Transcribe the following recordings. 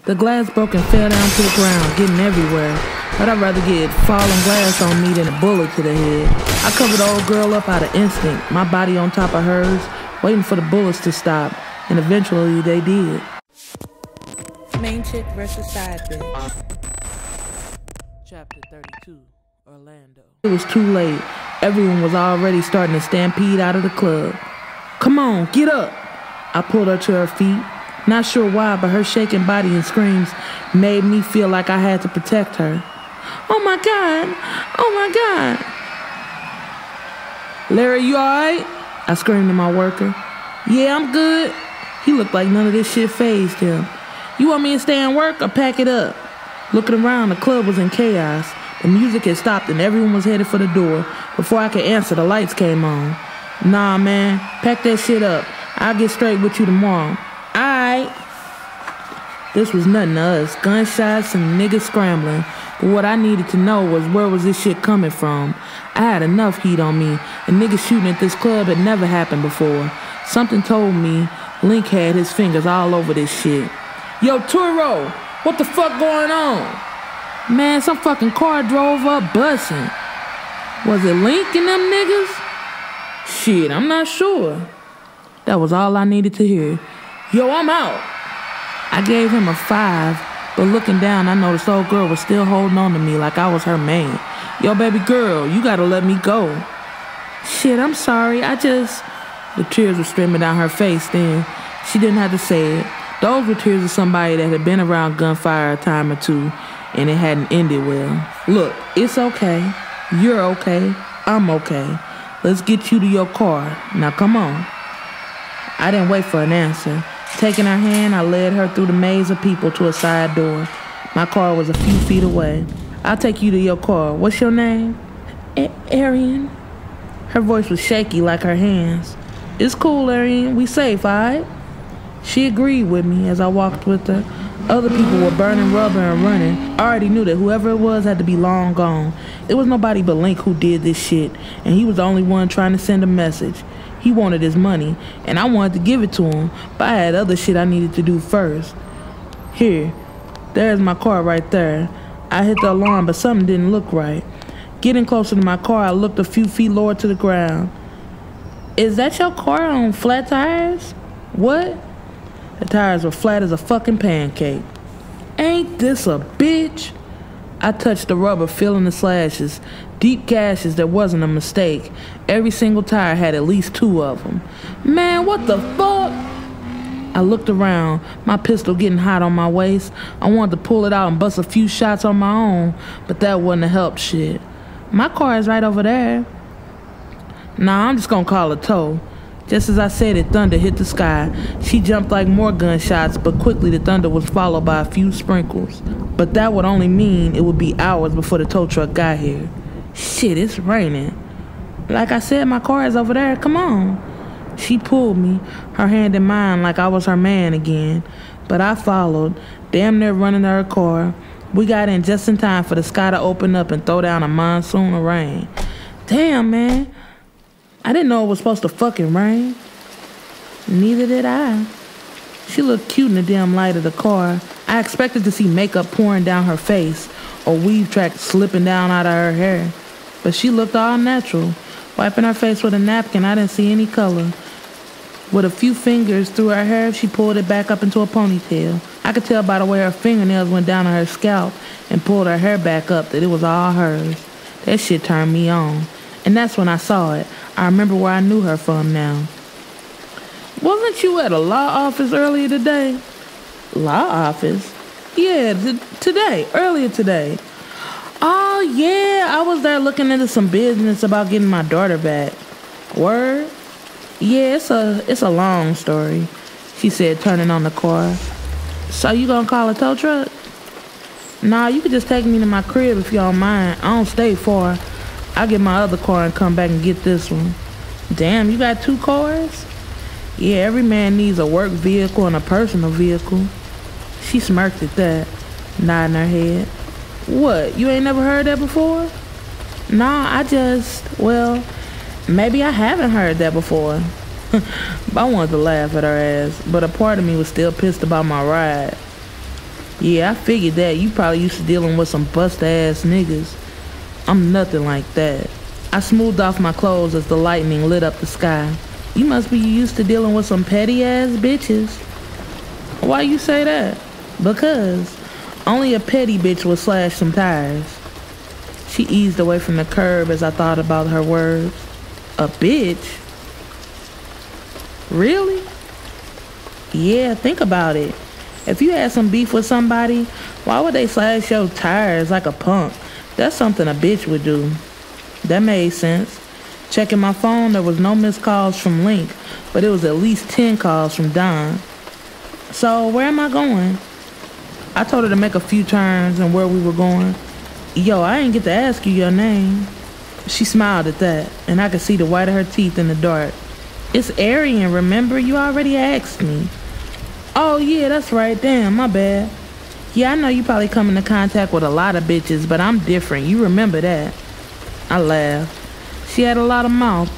The glass broke and fell down to the ground, getting everywhere. But I'd rather get falling glass on me than a bullet to the head. I covered the old girl up out of instinct, my body on top of hers, waiting for the bullets to stop. And eventually they did. Main chick versus side bitch. Chapter 32, Orlando. It was too late. Everyone was already starting to stampede out of the club. Come on, get up! I pulled her to her feet. Not sure why, but her shaking body and screams made me feel like I had to protect her. Oh my God! Oh my God! Larry, you alright? I screamed to my worker. Yeah, I'm good. He looked like none of this shit fazed him. You want me to stay and work or pack it up? Looking around, the club was in chaos. The music had stopped and everyone was headed for the door. Before I could answer, the lights came on. Nah, man, pack that shit up. I'll get straight with you tomorrow. Aight. This was nothing to us. Gunshots and niggas scrambling. But what I needed to know was where was this shit coming from. I had enough heat on me, and niggas shooting at this club had never happened before. Something told me Link had his fingers all over this shit. Yo, Turo, what the fuck going on? Man, some fucking car drove up bussin'. Was it Link and them niggas? Shit, I'm not sure. That was all I needed to hear. Yo, I'm out. I gave him a 5, but looking down, I noticed old girl was still holding on to me like I was her man. Yo, baby girl, you gotta let me go. Shit, I'm sorry, The tears were streaming down her face then. She didn't have to say it. Those were tears of somebody that had been around gunfire a time or two, and it hadn't ended well. Look, it's okay. You're okay. I'm okay. Let's get you to your car. Now come on. I didn't wait for an answer. Taking her hand, I led her through the maze of people to a side door. My car was a few feet away. I'll take you to your car. What's your name? Arian. Her voice was shaky like her hands. It's cool, Arian. We safe, alright? She agreed with me as I walked with her. Other people were burning rubber and running. I already knew that whoever it was had to be long gone. It was nobody but Link who did this shit, and he was the only one trying to send a message. He wanted his money, and I wanted to give it to him, but I had other shit I needed to do first. Here, there's my car right there. I hit the alarm, but something didn't look right. Getting closer to my car, I looked a few feet lower to the ground. Is that your car on flat tires? What? The tires were flat as a fucking pancake. Ain't this a bitch? I touched the rubber, feeling the slashes. Deep gashes that wasn't a mistake. Every single tire had at least 2 of them. Man, what the fuck? I looked around, my pistol getting hot on my waist. I wanted to pull it out and bust a few shots on my own, but that wouldn't have helped shit. My car is right over there. Nah, I'm just gonna call a tow. Just as I said it, thunder hit the sky. She jumped like more gunshots, but quickly the thunder was followed by a few sprinkles. But that would only mean it would be hours before the tow truck got here. Shit, it's raining. Like I said, my car is over there. Come on. She pulled me, her hand in mine like I was her man again. But I followed, damn near running to her car. We got in just in time for the sky to open up and throw down a monsoon of rain. Damn, man. I didn't know it was supposed to fucking rain. Neither did I. She looked cute in the dim light of the car. I expected to see makeup pouring down her face or weave tracks slipping down out of her hair. But she looked all natural. Wiping her face with a napkin, I didn't see any color. With a few fingers through her hair, she pulled it back up into a ponytail. I could tell by the way her fingernails went down to her scalp and pulled her hair back up that it was all hers. That shit turned me on. And that's when I saw it. I remember where I knew her from now. Wasn't you at a law office earlier today? Law office? Yeah, earlier today. Oh, yeah, I was there looking into some business about getting my daughter back. Word? Yeah, it's a long story, she said, turning on the car. So you gonna call a tow truck? Nah, you could just take me to my crib if you don't mind. I don't stay far. I'll get my other car and come back and get this one. Damn, you got 2 cars? Yeah, every man needs a work vehicle and a personal vehicle. She smirked at that, nodding her head. What, you ain't never heard that before? Nah, well, maybe I haven't heard that before. I wanted to laugh at her ass, but a part of me was still pissed about my ride. Yeah, I figured that. You probably used to dealing with some bust-ass niggas. I'm nothing like that. I smoothed off my clothes as the lightning lit up the sky. You must be used to dealing with some petty-ass bitches. Why you say that? Because only a petty bitch would slash some tires. She eased away from the curb as I thought about her words. A bitch? Really? Yeah, think about it. If you had some beef with somebody, why would they slash your tires like a punk? That's something a bitch would do. That made sense. Checking my phone, there was no missed calls from Link, but it was at least 10 calls from Don. So, where am I going? I told her to make a few turns and where we were going. Yo, I didn't get to ask you your name. She smiled at that, and I could see the white of her teeth in the dark. It's Arian, remember? You already asked me. Oh, yeah, that's right. Damn, my bad. Yeah, I know you probably come into contact with a lot of bitches, but I'm different. You remember that. I laughed. She had a lot of mouth.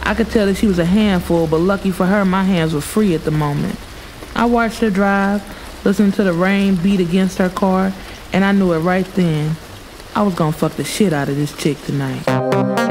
I could tell that she was a handful, but lucky for her, my hands were free at the moment. I watched her drive, listened to the rain beat against her car, and I knew it right then. I was gonna fuck the shit out of this chick tonight.